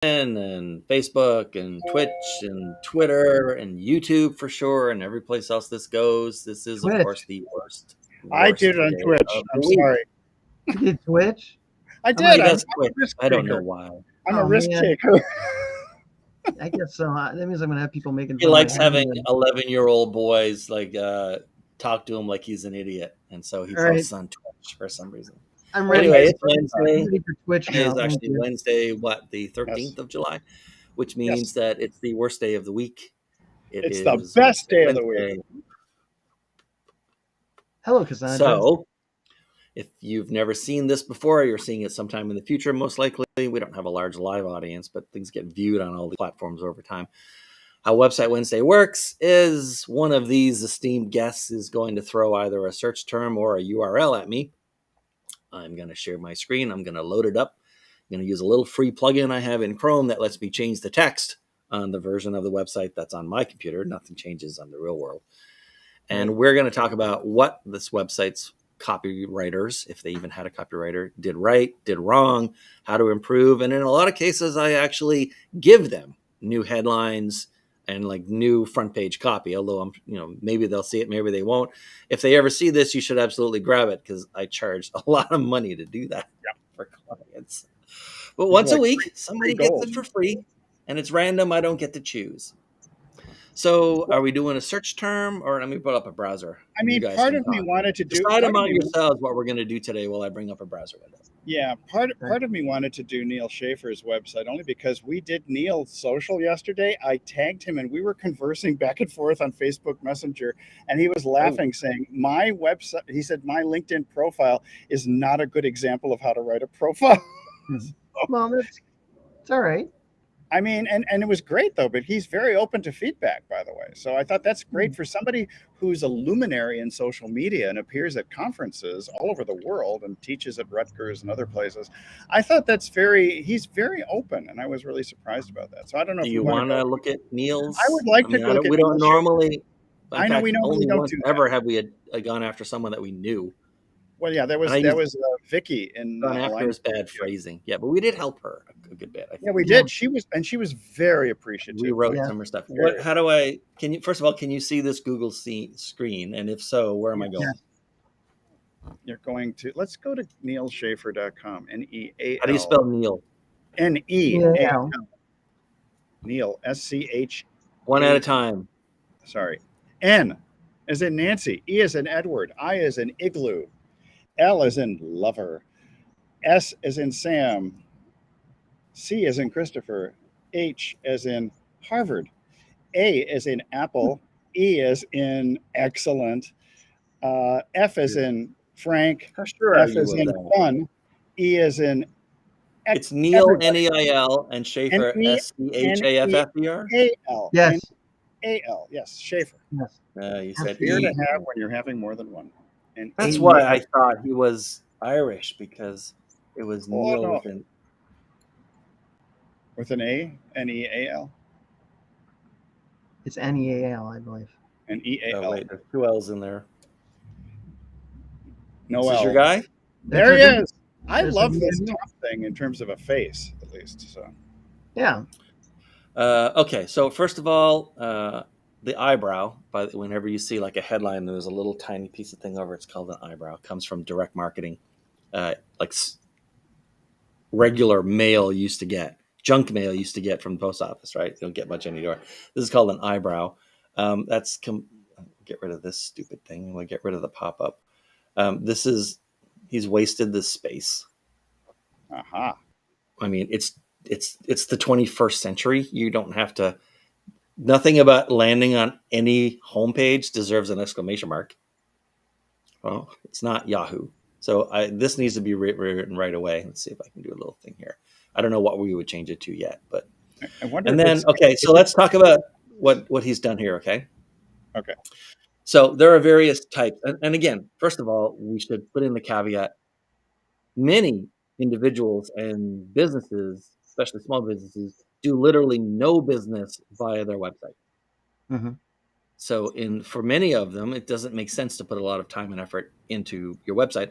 and Facebook and Twitch and Twitter and YouTube for sure, and every place else this goes. This is, of course, Twitch. the worst I did it on day Twitch. of I'm the week. sorry. You did Twitch? I I'm did. He I'm does a Twitch. risk I don't know taker. why. I'm a Oh, risk man. taker. I guess so. That means I'm going to have people making He fun likes of my having hand. 11-year-old boys talk to him like he's an idiot, and so he All right. posts on Twitch for some reason. I'm But ready. anyway, it's I'm Wednesday. ready for Twitch It now. is Thank actually you. Wednesday, the 13th Yes. of July, which means Yes. that it's the worst day of the week. It's the best day of the week. Hello, Cassandra. So, if you've never seen this before, you're seeing it sometime in the future, most likely. We don't have a large live audience, but things get viewed on all the platforms over time. How Website Wednesday works is one of these esteemed guests is going to throw either a search term or a URL at me. I'm going to share my screen. I'm going to load it up. I'm going to use a little free plugin I have in Chrome that lets me change the text on the version of the website that's on my computer. Nothing changes on the real world. And we're going to talk about what this website's copywriters, if they even had a copywriter, did right, did wrong, how to improve. And in a lot of cases, I actually give them new headlines and like new front page copy, although maybe they'll see it, maybe they won't. If they ever see this, you should absolutely grab it because I charge a lot of money to do that for clients. But once a week, somebody gets it for free, and it's random. I don't get to choose. So are we doing a search term, or let me put up a browser? I mean, part of me wanted to do. Decide among yourselves what we're going to do today while I bring up a browser window. Yeah, part of me wanted to do Neil Schaefer's website only because we did Neil's social yesterday. I tagged him and we were conversing back and forth on Facebook Messenger, and he was laughing, saying, "My website," he said, "my LinkedIn profile is not a good example of how to write a profile." Well, it's all right. I mean, and it was great though, but he's very open to feedback, by the way. So I thought that's great for somebody who's a luminary in social media and appears at conferences all over the world and teaches at Rutgers and other places. I thought he's very open, and I was really surprised about that. So I don't know. Do you want to look at Neil's? I would like to look at. We don't normally. I know we only don't once do ever have we gone after someone that we knew. Well, yeah, that was Vicky in after is bad phrasing. Yeah, but we did help her a good bit. I think. Yeah, we did. She was very appreciative. We wrote some of her stuff. Can you see this Google screen? And if so, where am I going? You're going to, let's go to neilschaefer.com. Neal. How do you spell Neil? Neal. Neil, SCH. One at a time. Sorry. N as in Nancy. E as in Edward. I as in igloo. L as in lover. S as in Sam. C as in Christopher. H as in Harvard. A as in apple. E as in excellent. F as in Frank. F as in fun. E as in it's Neil, Neil, and Schaefer, Schaffer. A-L. Yes. A-L. Yes, Schaefer. Yes. You said fear to have when you're having more than one. And that's why I thought he was Irish, because it was Neil with an A, N-E-A-L. It's N-E-A-L, I believe. And E-A-L. Oh, wait, there's 2 L's in there. No This L. is your guy? There he is. I love this top thing in terms of a face, at least. So. Yeah. Okay, so first of all, the eyebrow, whenever you see like a headline, there's a little tiny piece of thing over it's called an eyebrow. It comes from direct marketing, like regular mail used to get. Junk mail used to get from the post office, right? You don't get much anymore. This is called an eyebrow. Get rid of this stupid thing. We'll get rid of the pop-up. He's wasted this space. Aha. I mean, it's the 21st century. You don't have to. Nothing about landing on any homepage deserves an exclamation mark. Well, it's not Yahoo. So this needs to be written right away. Let's see if I can do a little thing here. I don't know what we would change it to yet, but. So let's talk about what he's done here. Okay. Okay. So there are various types, and again, first of all, we should put in the caveat. Many individuals and businesses, especially small businesses, do literally no business via their website. Mm-hmm. So for many of them, it doesn't make sense to put a lot of time and effort into your website,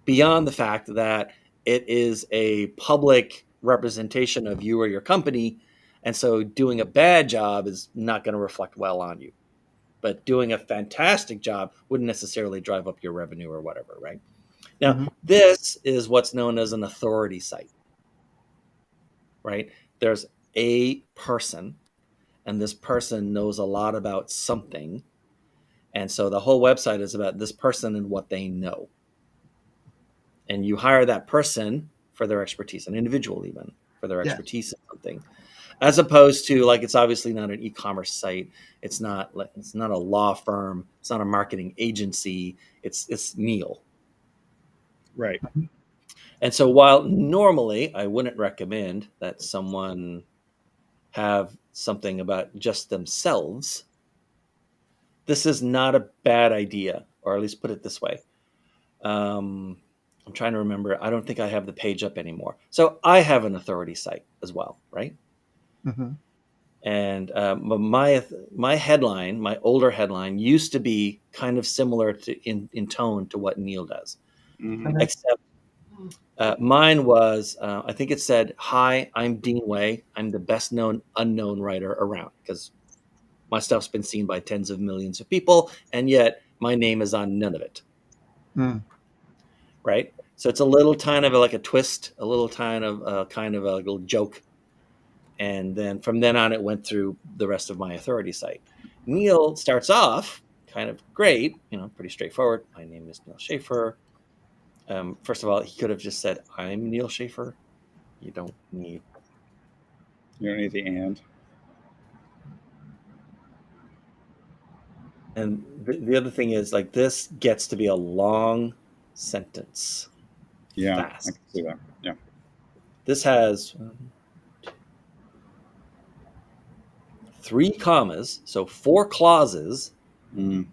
beyond the fact that it is a public representation of you or your company. And so doing a bad job is not going to reflect well on you. But doing a fantastic job wouldn't necessarily drive up your revenue or whatever, right? Now, Mhm. this is what's known as an authority site, right? There's a person, and this person knows a lot about something. And so the whole website is about this person and what they know. And you hire that person for their expertise, an individual even, for their Yeah. expertise in something, as opposed to, like, it's obviously not an e-commerce site. It's not a law firm. It's not a marketing agency. It's Neil. Right. And so while normally I wouldn't recommend that someone have something about just themselves, this is not a bad idea, or at least put it this way. I'm trying to remember. I don't think I have the page up anymore. So I have an authority site as well, right? Mhm. And my headline, my older headline, used to be kind of similar to in tone to what Neil does, Mhm. Okay. except mine was I think it said, "Hi, I'm Dean Way. I'm the best known unknown writer around," because my stuff's been seen by tens of millions of people, and yet my name is on none of it, Mm. right? So it's a little kind of like a twist, a little kind of a little joke. And then from then on, it went through the rest of my authority site. Neil starts off kind of great, pretty straightforward. My name is Neil Schaefer. First of all, he could have just said, "I'm Neil Schaefer." You don't need. You don't need the and. And the other thing is, like, this gets to be a long sentence Yeah, I fast. can see that. Yeah. This has 3 commas, so 4 clauses, Mm.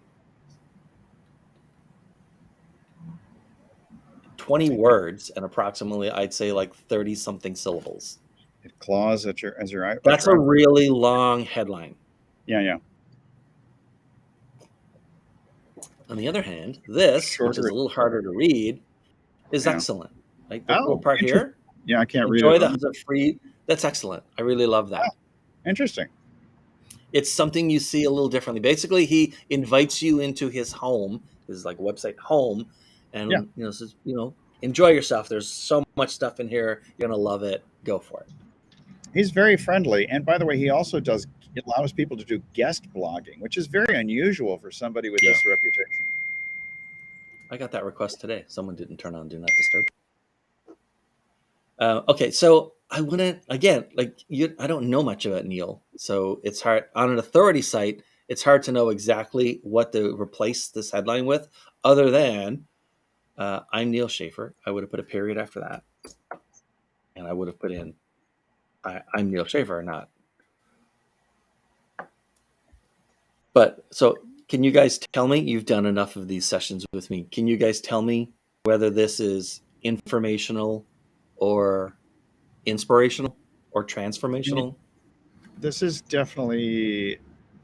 20 words, and approximately, I'd say, like 30 something syllables. It claws at your That's a really long headline. Yeah, yeah. On the other hand, this, which is Shorter. a little harder to read, is Yeah. excellent. Like this little Oh, part interesting. here, Yeah, I can't read it. enjoy the Hunt of Free. That's excellent. I really love that. Interesting. It's something you see a little differently. Basically, he invites you into his home, his like website home, Yeah. and says, enjoy yourself. There's so much stuff in here. You're gonna love it. Go for it. He's very friendly. And by the way, he also allows people to do guest blogging, which is very unusual for somebody with Yeah. this reputation. I got that request today. Someone didn't turn on Do Not Disturb. Okay, so I wouldn't, again, like I don't know much about Neil, so it's hard on an authority site. It's hard to know exactly what to replace this headline with, other than I'm Neil Schaefer. I would have put a period after that, and I would have put in I'm Neil Schaefer, or not. But so, can you guys tell me? You've done enough of these sessions with me. Can you guys tell me whether this is informational, or inspirational, or transformational? This is definitely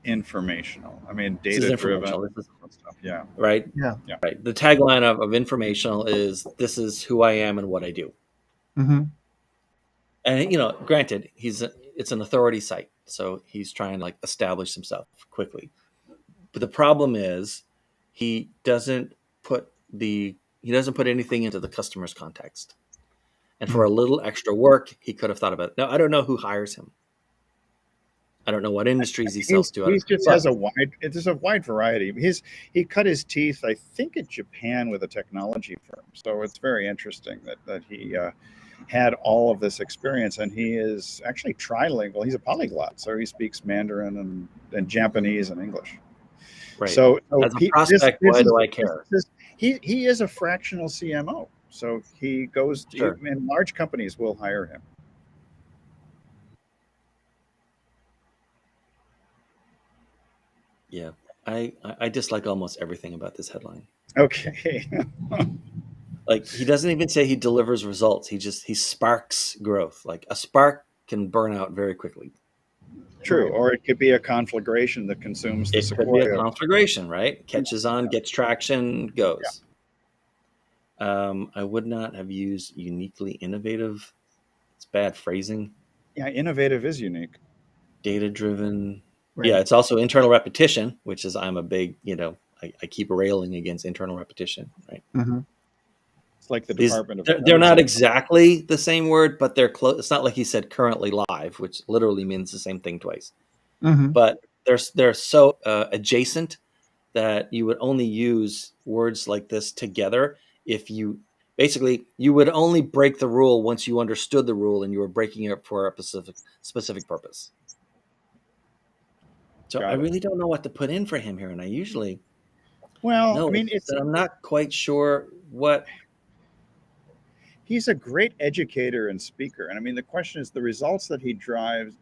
informational. I mean, This is data driven informational. This is stuff. Yeah. right. Yeah. Yeah. Right. The tagline of informational is, "This is who I am and what I do." Mhm. And granted, it's an authority site, so he's trying to like establish himself quickly. But the problem is, he doesn't put anything into the customer's context. And for Mm. a little extra work, he could have thought about it. Now, I don't know who hires him. I don't know what industries he sells to. He just But has there's a wide variety. He cut his teeth, I think, in Japan with a technology firm. So it's very interesting that he had all of this experience, and he is actually trilingual. He's a polyglot, so he speaks Mandarin and Japanese and English. right, So, as a prospect, why do I care? he is a fractional CMO. So he goes Sure. and large companies will hire him. Yeah, I dislike almost everything about this headline. Okay. Like, he doesn't even say he delivers results. He sparks growth. Like, a spark can burn out very quickly. True. Right. Or it could be a conflagration that consumes the It could be a sequoia. conflagration, right? Catches on, gets traction, Yeah. goes. I would not have used uniquely innovative. It's bad phrasing. Yeah, innovative is unique. Data-driven. Right. Yeah, it's also internal repetition, which is I'm a big, I keep railing against internal repetition, right? Mm-hmm. It's like the These Department of they're not Housing. exactly the same word, but they're close. It's not like he said currently live, which literally means the same thing twice. Mm-hmm. But they're so adjacent that you would only use words like this together if you would only break the rule once you understood the rule and you were breaking it for a specific purpose. So I really don't know what to put in for him here, and I usually Well, I mean, I'm not quite sure what. He's a great educator and speaker, and I mean, the question is the results that he drives.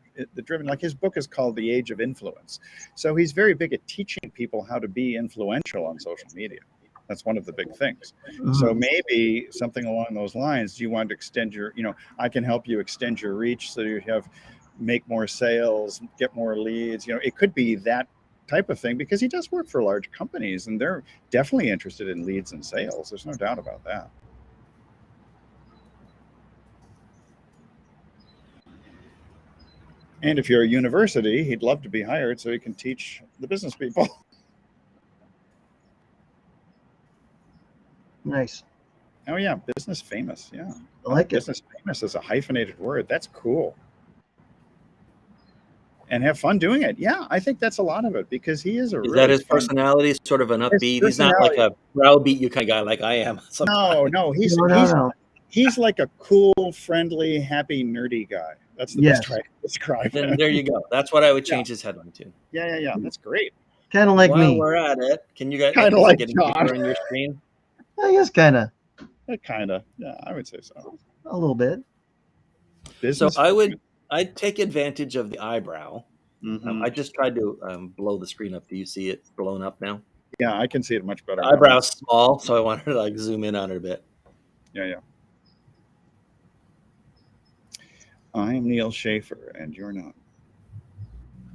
Like his book is called The Age of Influence, so he's very big at teaching people how to be influential on social media. That's one of the big things. Mm-hmm. So maybe something along those lines. Do you want to extend your, I can help you extend your reach so you make more sales, get more leads. It could be that type of thing, because he does work for large companies and they're definitely interested in leads and sales. There's no doubt about that. And if you're a university, he'd love to be hired so he can teach the business people. Nice. Oh yeah, business famous. Yeah, I like it. Business famous is a hyphenated word. That's cool. And have fun doing it. Yeah, I think that's a lot of it, because he is Is that his personality? Sort of an upbeat. He's not like a browbeat you kind of guy like I am. No, he's he's like a cool, friendly, happy, nerdy guy. That's the best way to describe Then it. there you go. That's what I would change his headline to. Yeah. That's great. Kind of like me. While we're at it, can you guys kind of like getting John bigger on your screen? I guess kind of. Kind of. Yeah, I would say so. A little bit. Business. So I'd take advantage of the eyebrow. Mm-hmm. I just tried to blow the screen up. Do you see it blown up now? Yeah, I can see it much better. The eyebrow's small, so I wanted to zoom in on it a bit. Yeah. I am Neil Schaefer, and you're not.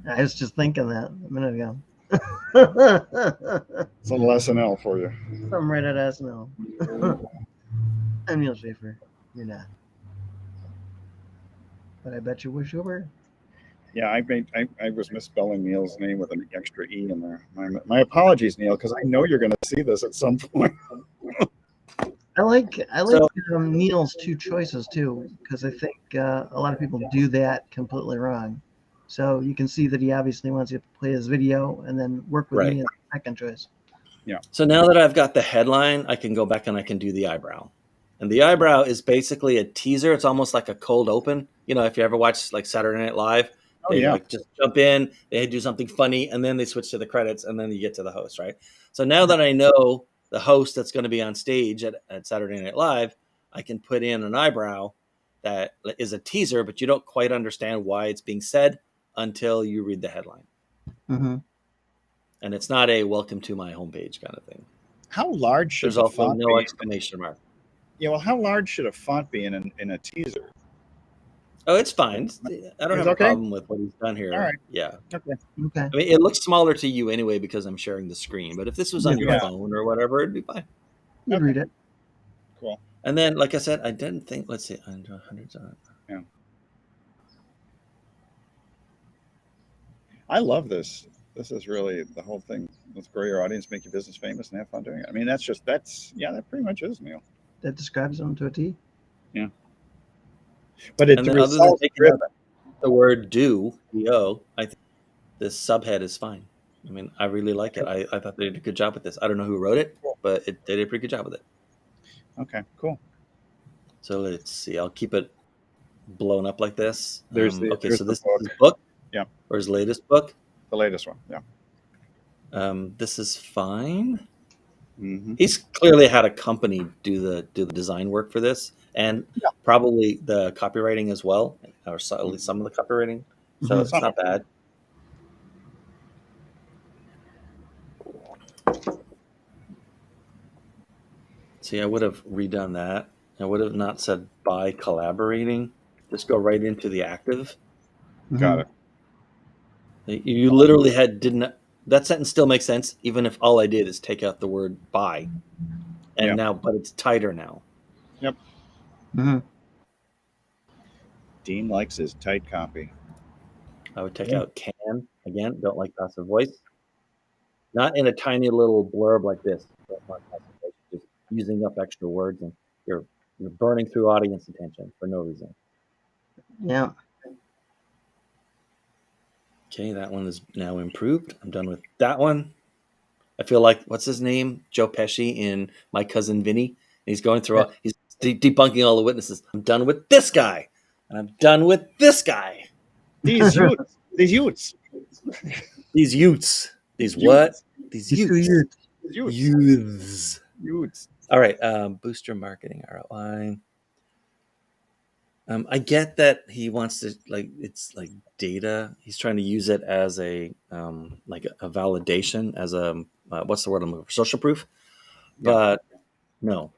I was just thinking that a minute ago. It's a little SNL for you. Something right at SNL. I'm Neil Schaefer. You're not. But I bet you wish you were. Yeah, I was misspelling Neil's name with an extra E in there. My apologies, Neil, because I know you're going to see this at some point. I like Neil's two choices too, because I think a lot of people do that completely wrong. So you can see that he obviously wants you to play his video and then work with me as a second choice. Yeah. So now that I've got the headline, I can go back and I can do the eyebrow. And the eyebrow is basically a teaser. It's almost like a cold open. If you ever watch like Saturday Night Live, they just jump in, they do something funny, and then they switch to the credits, and then you get to the host, right? So now that I know the host that's going to be on stage at Saturday Night Live, I can put in an eyebrow that is a teaser, but you don't quite understand why it's being said until you read the headline. Mm-hmm. And it's not a welcome to my homepage kind of thing. How large should the font be? No exclamation mark. Yeah, well, how large should a font be in a teaser? Oh, it's fine. I don't have a problem with what he's done here. All right. Yeah. Okay. I mean, it looks smaller to you anyway because I'm sharing the screen. But if this was on your phone or whatever, it'd be fine. You'd read it. Cool. And then, like I said, I didn't think. Let's see, hundreds of. Yeah. I love this. This is really the whole thing. Let's grow your audience, make your business famous, and have fun doing it. I mean, that pretty much is, Neil. That describes them to a T. Yeah. But the results driven. The word do, I think this subhead is fine. I mean, I really like it. I thought they did a good job with this. I don't know who wrote it, but they did a pretty good job with it. Okay, cool. So let's see. I'll keep it blown up like this. So this is his book? Yeah. Or his latest book? The latest one, yeah. This is fine. Mm-hmm. He's clearly had a company do the design work for this, and probably the copywriting as well, or at least some of the copywriting. So it's not bad. See, I would have redone that. I would have not said by collaborating. Just go right into the active. Got it. You literally didn't. That sentence still makes sense, even if all I did is take out the word by. And now, but it's tighter now. Yep. Mm-hmm. Dean likes his tight copy. I would take out can again. Don't like passive voice. Not in a tiny little blurb like this. Don't want passive voice. Just using up extra words, and you're burning through audience attention for no reason. Yeah. Okay, that one is now improved. I'm done with that one. I feel like, what's his name? Joe Pesci in My Cousin Vinny. He's going through all, he's debunking all the witnesses. I'm done with this guy. And I'm done with this guy. These youths. These youths. These youths. These Youths. what? These These two youths. Youths. Youths. Youths. All right. Booster marketing ROI. I get that he wants to, like, it's like data. He's trying to use it as a like a validation, as a what's the word I'm looking for? Social proof. Yeah. But no.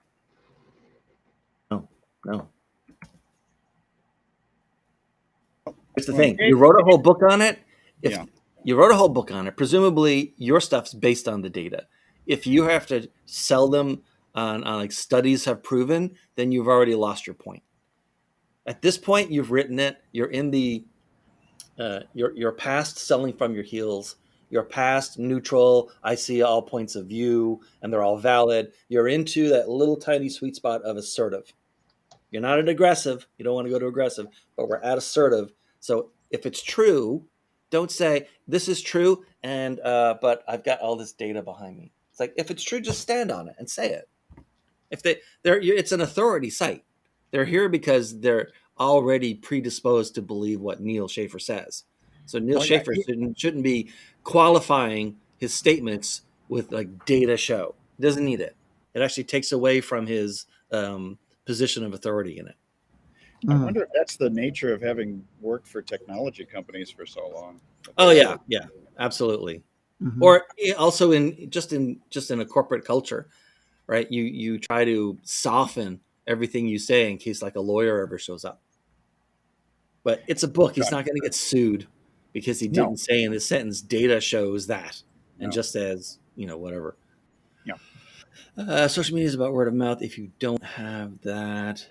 Here's the thing. You wrote a whole book on it. If you wrote a whole book on it, presumably your stuff's based on the data. If you have to sell them on like studies have proven, then you've already lost your point. At this point, you've written it. You're in the you're past selling from your heels. You're past neutral. I see all points of view, and they're all valid. You're into that little tiny sweet spot of assertive. You're not at aggressive. You don't want to go to aggressive, but we're at assertive. So if it's true, don't say this is true, and but I've got all this data behind me. It's like, if it's true, just stand on it and say it. If it's an authority site. They're here because they're already predisposed to believe what Neil Schaefer says. So Neil Schaefer shouldn't be qualifying his statements with like data show. He doesn't need it. It actually takes away from his position of authority in it. I wonder if that's the nature of having worked for technology companies for so long. Oh yeah, absolutely. Mm-hmm. Or also in a corporate culture, right? You try to soften everything you say in case like a lawyer ever shows up. But it's a book. He's not going to get sued because he didn't say in his sentence data shows that, and just as whatever. Yeah. Social media is about word of mouth. If you don't have that,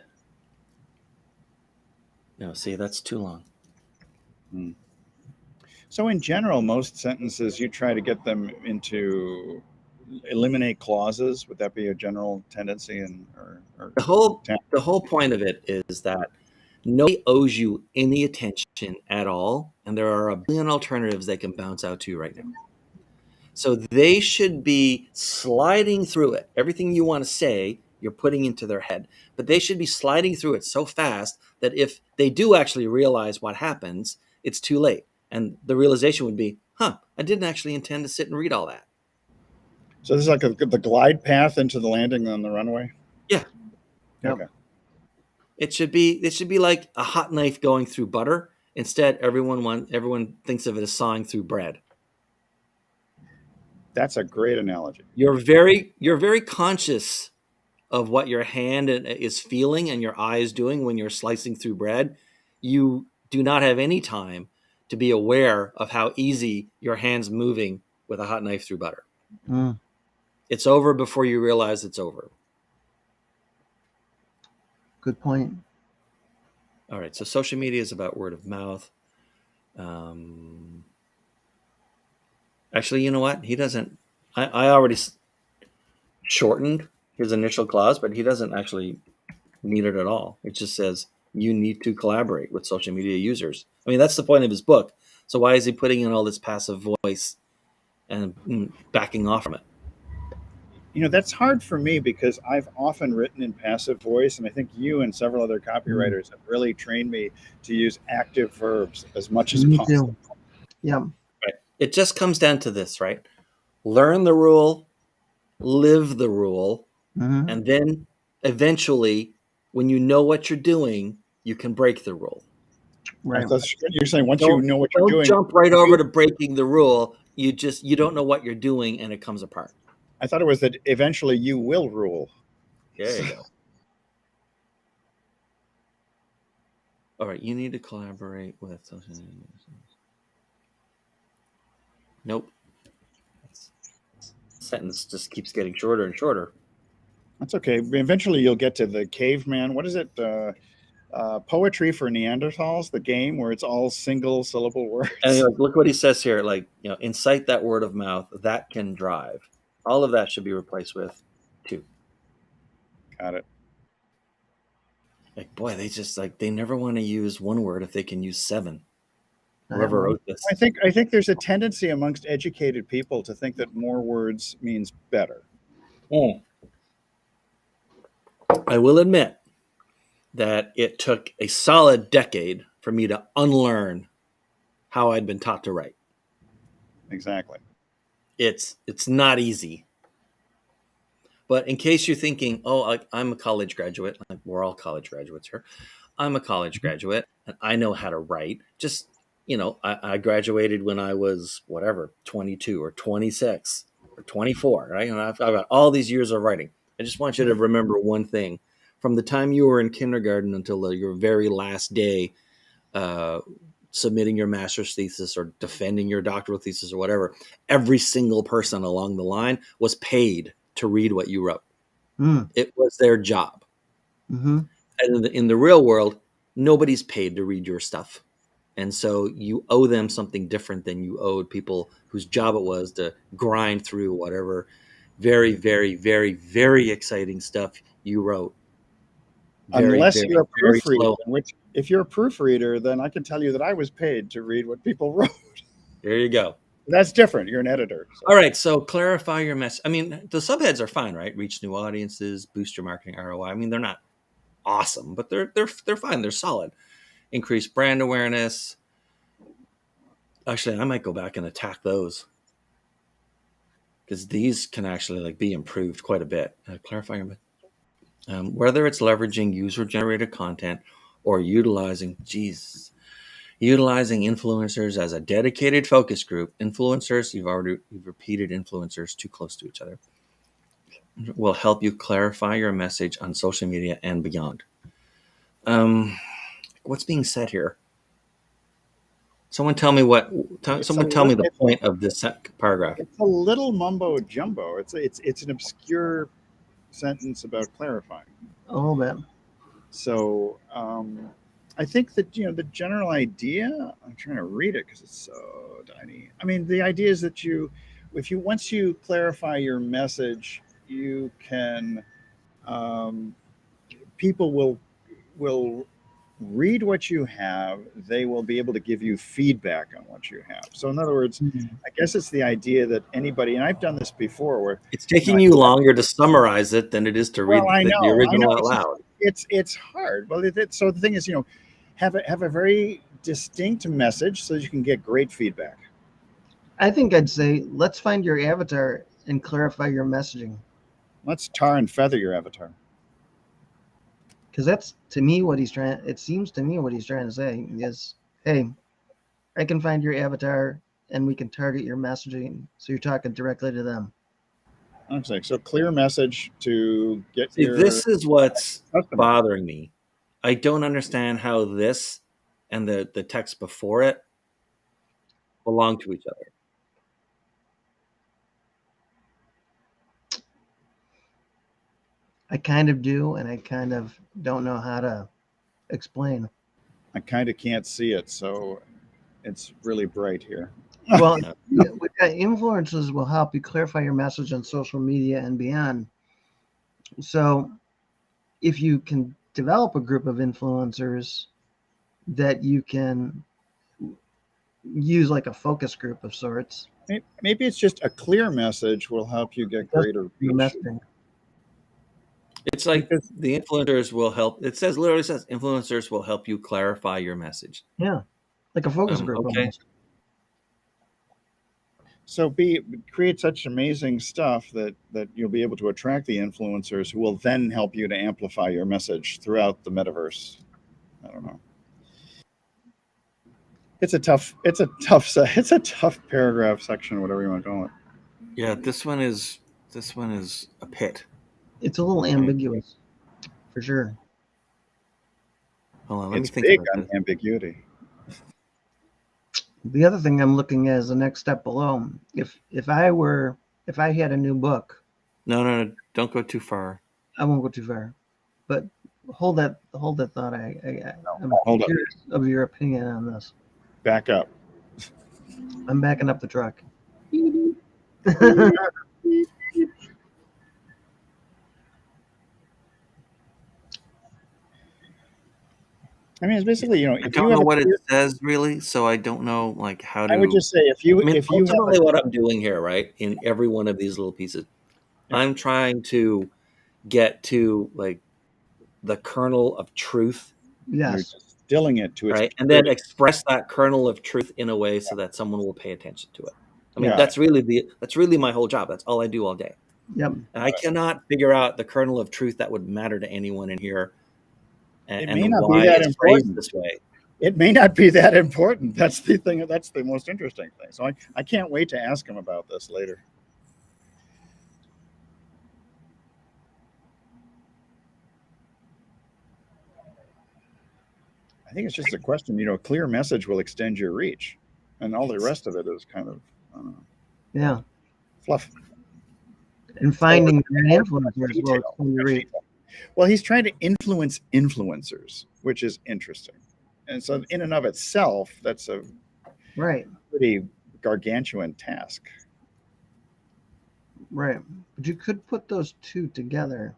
no, see, that's too long. So in general, most sentences, you try to get them into eliminate clauses. Would that be a general tendency? The whole point of it is that nobody owes you any attention at all, and there are a billion alternatives they can bounce out to right now. So they should be sliding through it. Everything you want to say, you're putting into their head, but they should be sliding through it so fast that if they do actually realize what happens, it's too late. And the realization would be, I didn't actually intend to sit and read all that. So this is like the glide path into the landing on the runway? Yeah. Okay. It should be like a hot knife going through butter. Instead, everyone thinks of it as sawing through bread. That's a great analogy. You're very conscious of what your hand is feeling and your eye is doing when you're slicing through bread. You do not have any time to be aware of how easy your hand's moving with a hot knife through butter. It's over before you realize it's over. Good point. All right, so social media is about word of mouth. Actually, you know what? He doesn't. I already shortened his initial clause, but he doesn't actually need it at all. It just says you need to collaborate with social media users. I mean, that's the point of his book. So why is he putting in all this passive voice and backing off from it? That's hard for me because I've often written in passive voice, and I think you and several other copywriters have really trained me to use active verbs as much as possible. Yeah. Right. It just comes down to this, right? Learn the rule, live the rule, and then eventually, when you know what you're doing, you can break the rule. Right. You're saying once you know what you're doing, don't jump right over to breaking the rule. You don't know what you're doing, and it comes apart. I thought it was that eventually you will rule. There you go. All right, you need to collaborate with social media. Nope. Sentence just keeps getting shorter and shorter. That's okay. Eventually you'll get to the caveman. What is it? Poetry for Neanderthals, the game where it's all single syllable words. And look what he says here, incite that word of mouth that can drive. All of that should be replaced with two. Got it. Like, boy, they never want to use one word if they can use seven. Whoever wrote this. I think there's a tendency amongst educated people to think that more words means better. I will admit that it took a solid decade for me to unlearn how I'd been taught to write. Exactly. It's not easy. But in case you're thinking, oh, I'm a college graduate, like we're all college graduates here. I'm a college graduate and I know how to write. Just, I graduated when I was 22 or 26 or 24, right? And I've got all these years of writing. I just want you to remember one thing. From the time you were in kindergarten until your very last day, submitting your master's thesis or defending your doctoral thesis or whatever, every single person along the line was paid to read what you wrote. It was their job. Mm-hmm. And in the real world, nobody's paid to read your stuff. And so you owe them something different than you owed people whose job it was to grind through whatever very, very, very, very exciting stuff you wrote. Unless you're a proofreader, which if you're a proofreader, then I can tell you that I was paid to read what people wrote. There you go. That's different. You're an editor. So. All right. So clarify your message. I mean, the subheads are fine, right? Reach new audiences, boost your marketing ROI. I mean, they're not awesome, but they're fine. They're solid. Increase brand awareness. Actually, I might go back and attack those because these can actually be improved quite a bit. Clarify your whether it's leveraging user-generated content or utilizing influencers as a dedicated focus group. Influencers, you've repeated influencers too close to each other, will help you clarify your message on social media and beyond. What's being said here? Someone tell me the point of this paragraph. It's a little mumbo jumbo. It's an obscure sentence about clarifying. A little bit. So I think that the general idea. I'm trying to read it because it's so tiny. I mean, the idea is that once you clarify your message, you can people will read what you have. They will be able to give you feedback on what you have. So in other words, I guess it's the idea that anybody, and I've done this before, where it's taking you longer to summarize it than it is to read the original out loud. It's hard. Well, so the thing is, have a very distinct message so that you can get great feedback. I think I'd say let's find your avatar and clarify your messaging. Let's tar and feather your avatar. Because that's to me what he's trying. It seems to me what he's trying to say is, hey, I can find your avatar and we can target your messaging, so you're talking directly to them. Okay, so clear message to get your. This is what's bothering me. I don't understand how this and the text before it belong to each other. I kind of do, and I kind of don't know how to explain. I kind of can't see it, so it's really bright here. Well, influencers will help you clarify your message on social media and beyond. So if you can develop a group of influencers that you can use like a focus group of sorts. Maybe it's just a clear message will help you get greater reach. It's like the influencers will help. It literally says influencers will help you clarify your message. Yeah, like a focus group. Okay. Almost. So create such amazing stuff that you'll be able to attract the influencers who will then help you to amplify your message throughout the metaverse. I don't know. It's a tough paragraph section, whatever you want to call it. Yeah, this one is a pit. It's a little ambiguous, for sure. Hold on, let me think big about on this. ambiguity. The other thing I'm looking at is the next step below. If I had a new book. No, don't go too far. I won't go too far. But hold that thought. I'm Hold up. curious of your opinion on this. Back up. I'm backing up the truck. I mean, it's basically, I if don't you know have what it says really, so I don't know like how to. I would just say if you I mean, if you have ultimately, what I'm doing here, right, in every one of these little pieces, Yeah. I'm trying to get to like the kernel of truth, you're Yes. distilling it to its right, and then purity. express that kernel of truth in a way so that someone will pay attention to it. I mean, Yeah. that's really my whole job. That's all I do all day, Yep. and I cannot figure out the kernel of truth that would matter to anyone in here, It may and not be why that it's phrased important. this way. It may not be that important. That's the thing. That's the most interesting thing. So I can't wait to ask him about this later. I think it's just a question. Clear message will extend your reach, and all the rest of it is kind of Yeah. fluff. And finding an influencer as well as when you read. Well, he's trying to influence influencers, which is interesting. And so, in and of itself, that's a Right. pretty gargantuan task. Right. But you could put those two together.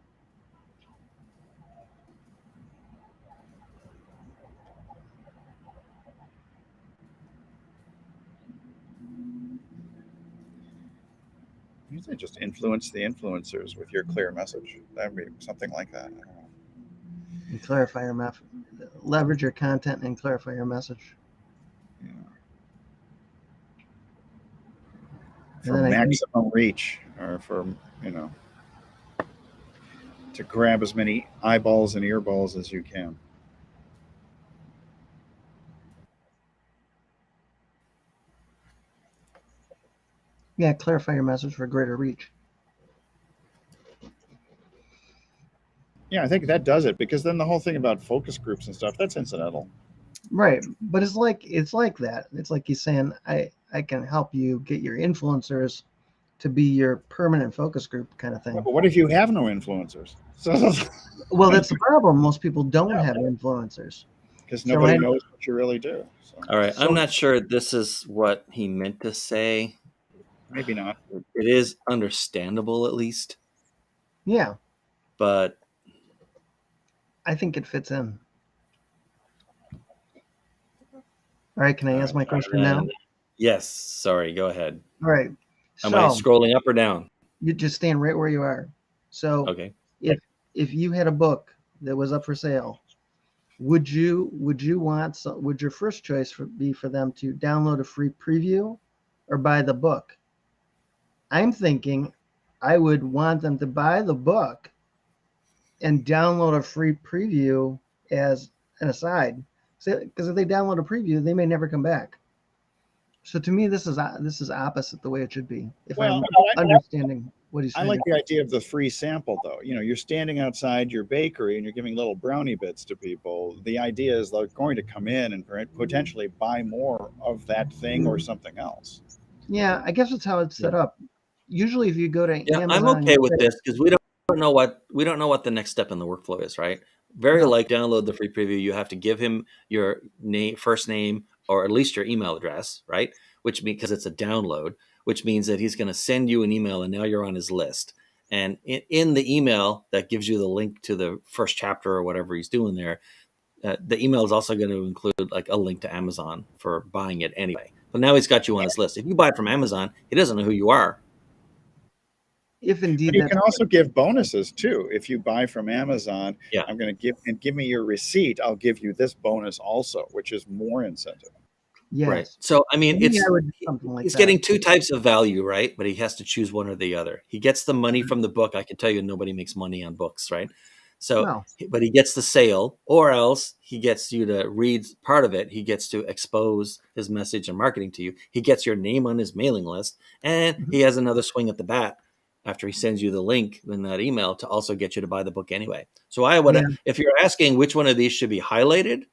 You say just influence the influencers with your clear message. That'd be something like that. I don't know. And clarify your message. Leverage your content and clarify your message. Yeah. And For then I think, maximum reach, or for to grab as many eyeballs and earballs as you can. yeah, clarify your message for greater reach. Yeah, I think that does it, because then the whole thing about focus groups and stuff, that's incidental. Right. But it's like that. It's like he's saying, I can help you get your influencers to be your permanent focus group kind of thing. But what if you have no influencers? So Well, that's the problem. Most people don't have influencers. because So nobody knows what you really do. So All right, So I'm not sure this is what he meant to say. maybe not. It is understandable, at least, yeah, but I think it fits in. All right, can I ask my question now? yes. Sorry, go ahead. All right. Am I So scrolling up or down? you just stand right where you are. So Okay. if you had a book that was up for sale, would you would your first choice be for them to download a free preview or buy the book? I'm thinking I would want them to buy the book and download a free preview as an aside. Because if they download a preview, they may never come back. So to me, this is opposite the way it should be. If I'm understanding what he's I trying like to. the idea of the free sample, though. You're standing outside your bakery and you're giving little brownie bits to people. The idea is they're going to come in and potentially buy more of that thing or something else. Yeah, I guess that's how it's set up. Usually, if you go to Yeah, I'm Amazon, okay with this because we don't know what the next step in the workflow is, right? Very No. like download the free preview. You have to give him your first name, or at least your email address, right? Which means, because it's a download, which means that he's going to send you an email, and now you're on his list. And in the email that gives you the link to the first chapter or whatever he's doing there, the email is also going to include like a link to Amazon for buying it anyway. But now he's got you on his list. If you buy it from Amazon, he doesn't know who you are. if indeed But you that's can also give bonuses too. If you buy from Amazon, Yeah. I'm going to give me your receipt. I'll give you this bonus also, which is more incentive. yes. Right. So, I mean, Maybe I would do something like he's that. getting two types of value, right? But he has to choose one or the other. He gets the money from the book. I can tell you nobody makes money on books, right? So, No. but he gets the sale, or else he gets you to read part of it. He gets to expose his message and marketing to you. He gets your name on his mailing list, and he has another swing at the bat after he sends you the link in that email to also get you to buy the book anyway. So I would, Yeah. if you're asking which one of these should be highlighted,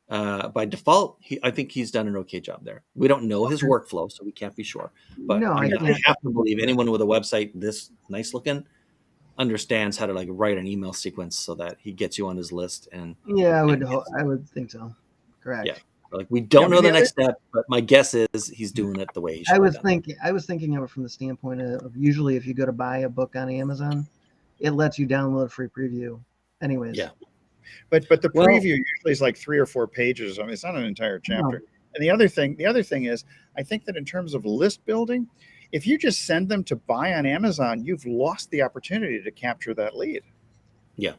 by default, I think he's done an okay job there. We don't know his workflow, so we can't be sure. But No, I I can't. have to believe anyone with a website this nice looking understands how to like write an email sequence so that he gets you on his list. And Yeah, and I would think so. Correct. yeah, like we don't know the the other- next step, but my guess is he's doing it the way he should have done it. I was thinking of it from the standpoint of usually if you go to buy a book on Amazon, it lets you download a free preview. Anyways. Yeah. But the Well- preview usually is like 3 or 4 pages. I mean, it's not an entire chapter. No. And the other thing is, I think that in terms of list building, if you just send them to buy on Amazon, you've lost the opportunity to capture that lead. Yeah.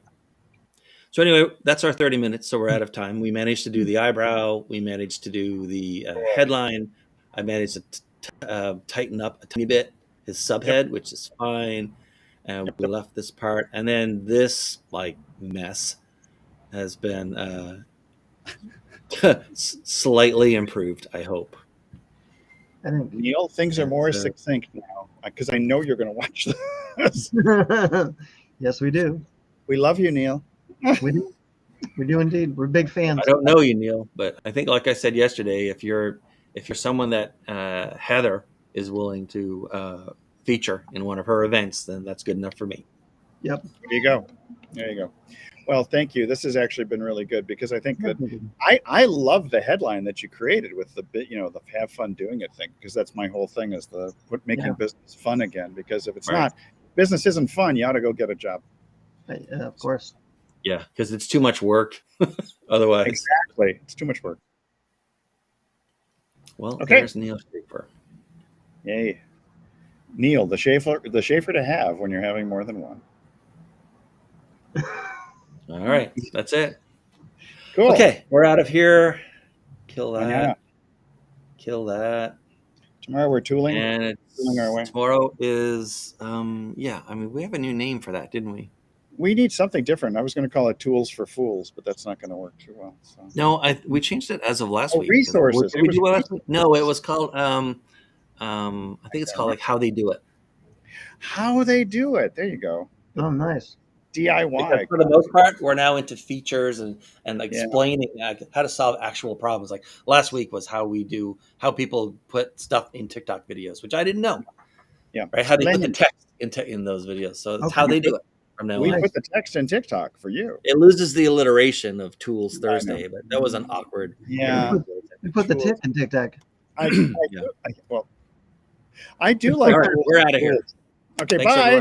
So anyway, that's our 30 minutes. So we're out of time. We managed to do the eyebrow. We managed to do the headline. I managed to tighten up a tiny bit his subhead, which is fine. And we left this part. And then this like mess has been slightly improved, I hope. I think. Neil, things are more succinct now because I know you're going to watch this. Yes, we do. We love you, Neil. We do. We do indeed. We're big fans. I don't know you, Neil, but I think, like I said yesterday, if you're someone that Heather is willing to feature in one of her events, then that's good enough for me. Yep. There you go. There you go. Well, thank you. This has actually been really good because I think that I love the headline that you created with the bit, the have fun doing it thing, because that's my whole thing is making business fun again. Because if it's not, business isn't fun, you ought to go get a job. Of course. Yeah, because it's too much work. Otherwise, exactly, it's too much work. Well, there's Neil Schaefer. Yay, Neil, the Schaefer to have when you're having more than one. All right, that's it. Cool. Okay, we're out of here. Kill that. Yeah. Kill that. Tomorrow we're tooling. And tooling our way. Tomorrow is we have a new name for that, didn't we? We need something different. I was going to call it Tools for Fools, but that's not going to work too well. So. No, we changed it as of last week. Resources. Did we do it last week? No, it was called I think it's called like How They Do It. How They Do It. There you go. Oh, nice. DIY. Because for the most part, we're now into features and explaining how to solve actual problems. Like last week was how people put stuff in TikTok videos, which I didn't know. Yeah. Right. How they put the text in those videos. So it's how they do it from now on. We put the text in TikTok for you. It loses the alliteration of Tools Thursday, but that was an awkward. Yeah. We put the tip in TikTok. I do like. All right, we're out of here. Okay, Thanks, bye. everyone.